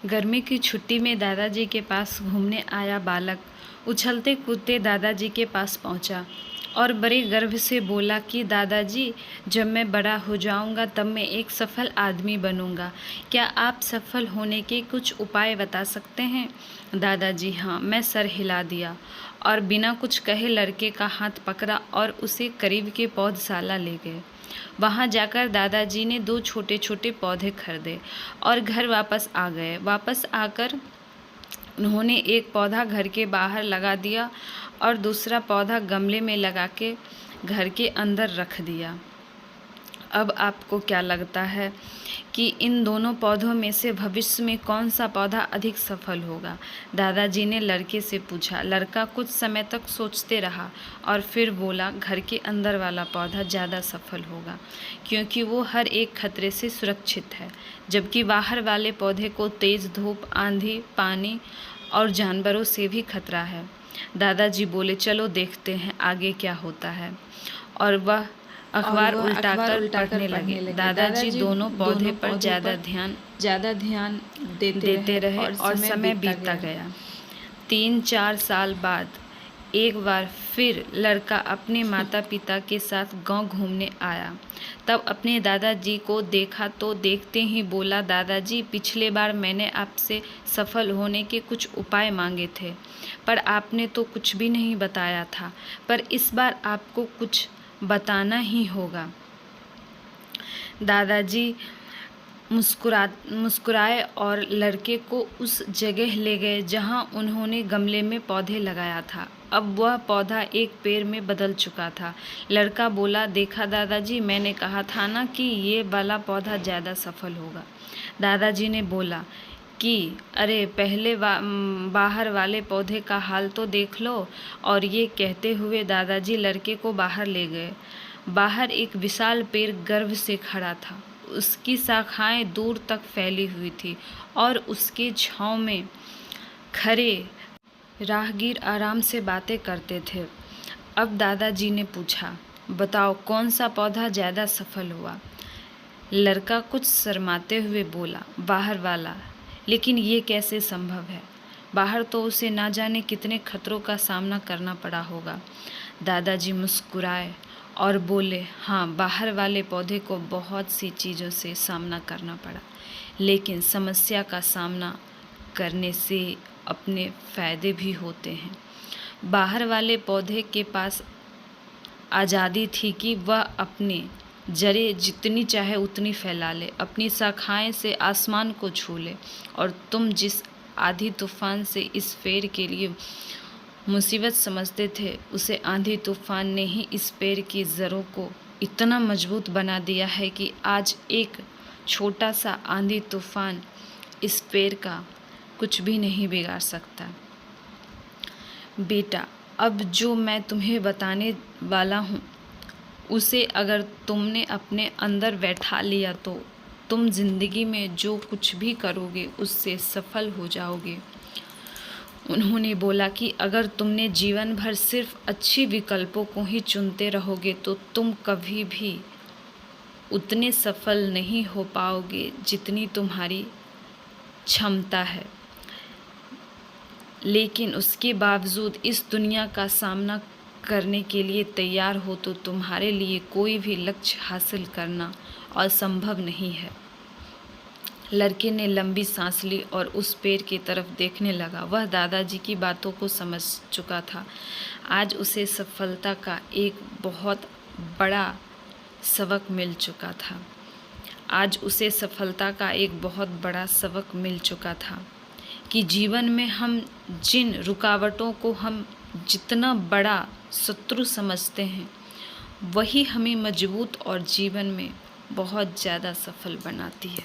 गर्मी की छुट्टी में दादाजी के पास घूमने आया बालक उछलते कूदते दादाजी के पास पहुंचा और बड़े गर्व से बोला कि दादाजी, जब मैं बड़ा हो जाऊंगा तब मैं एक सफल आदमी बनूंगा। क्या आप सफल होने के कुछ उपाय बता सकते हैं? दादाजी हाँ, मैं सर हिला दिया और बिना कुछ कहे लड़के का हाथ पकड़ा और उसे करीब के पौधशाला ले गए। वहां जाकर दादाजी ने 2 छोटे छोटे पौधे खरीदे और घर वापस आ गए। वापस आकर उन्होंने एक पौधा घर के बाहर लगा दिया और दूसरा पौधा गमले में लगा के घर के अंदर रख दिया। अब आपको क्या लगता है कि इन दोनों पौधों में से भविष्य में कौन सा पौधा अधिक सफल होगा? दादाजी ने लड़के से पूछा। लड़का कुछ समय तक सोचते रहा और फिर बोला, घर के अंदर वाला पौधा ज़्यादा सफल होगा, क्योंकि वो हर एक खतरे से सुरक्षित है, जबकि बाहर वाले पौधे को तेज़ धूप, आंधी, पानी और जानवरों से भी खतरा है। दादाजी बोले, चलो देखते हैं आगे क्या होता है। और वह अखबार उल्टाकर पढ़ने लगे। दादाजी दोनों पौधे पर ज़्यादा ध्यान देते रहे और समय बीतता गया। 3-4 साल बाद एक बार फिर लड़का अपने माता पिता के साथ गांव घूमने आया। तब अपने दादाजी को देखा तो देखते ही बोला, दादाजी, पिछले बार मैंने आपसे सफल होने के कुछ उपाय मांगे थे, पर आपने तो कुछ भी नहीं बताया था, पर इस बार आपको कुछ बताना ही होगा। दादाजी मुस्कुराए और लड़के को उस जगह ले गए जहां उन्होंने गमले में पौधे लगाया था। अब वह पौधा एक पेड़ में बदल चुका था। लड़का बोला, देखा दादाजी, मैंने कहा था ना कि ये वाला पौधा ज़्यादा सफल होगा। दादाजी ने बोला कि अरे, पहले बाहर वाले पौधे का हाल तो देख लो। और ये कहते हुए दादाजी लड़के को बाहर ले गए। बाहर एक विशाल पेड़ गर्व से खड़ा था। उसकी शाखाएं दूर तक फैली हुई थी और उसके छांव में खड़े राहगीर आराम से बातें करते थे। अब दादाजी ने पूछा, बताओ कौन सा पौधा ज़्यादा सफल हुआ? लड़का कुछ शर्माते हुए बोला, बाहर वाला। लेकिन ये कैसे संभव है? बाहर तो उसे ना जाने कितने खतरों का सामना करना पड़ा होगा। दादाजी मुस्कुराए और बोले, हाँ, बाहर वाले पौधे को बहुत सी चीज़ों से सामना करना पड़ा, लेकिन समस्या का सामना करने से अपने फ़ायदे भी होते हैं। बाहर वाले पौधे के पास आज़ादी थी कि वह अपने जड़ें जितनी चाहे उतनी फैला ले, अपनी शाखाएं से आसमान को छू ले। और तुम जिस आंधी तूफान से इस पेड़ के लिए मुसीबत समझते थे, उसे आंधी तूफान ने ही इस पेड़ की जड़ों को इतना मजबूत बना दिया है कि आज एक छोटा सा आंधी तूफान इस पेड़ का कुछ भी नहीं बिगाड़ सकता। बेटा, अब जो मैं तुम्हें बताने वाला हूँ, उसे अगर तुमने अपने अंदर बैठा लिया तो तुम जिंदगी में जो कुछ भी करोगे उससे सफल हो जाओगे। उन्होंने बोला कि अगर तुमने जीवन भर सिर्फ अच्छे विकल्पों को ही चुनते रहोगे तो तुम कभी भी उतने सफल नहीं हो पाओगे जितनी तुम्हारी क्षमता है। लेकिन उसके बावजूद इस दुनिया का सामना करने के लिए तैयार हो तो तुम्हारे लिए कोई भी लक्ष्य हासिल करना असंभव नहीं है। लड़के ने लंबी सांस ली और उस पेड़ की तरफ देखने लगा। वह दादाजी की बातों को समझ चुका था। आज उसे सफलता का एक बहुत बड़ा सबक मिल चुका था। कि जीवन में हम जिन रुकावटों को हम जितना बड़ा शत्रु समझते हैं, वही हमें मजबूत और जीवन में बहुत ज़्यादा सफल बनाती है।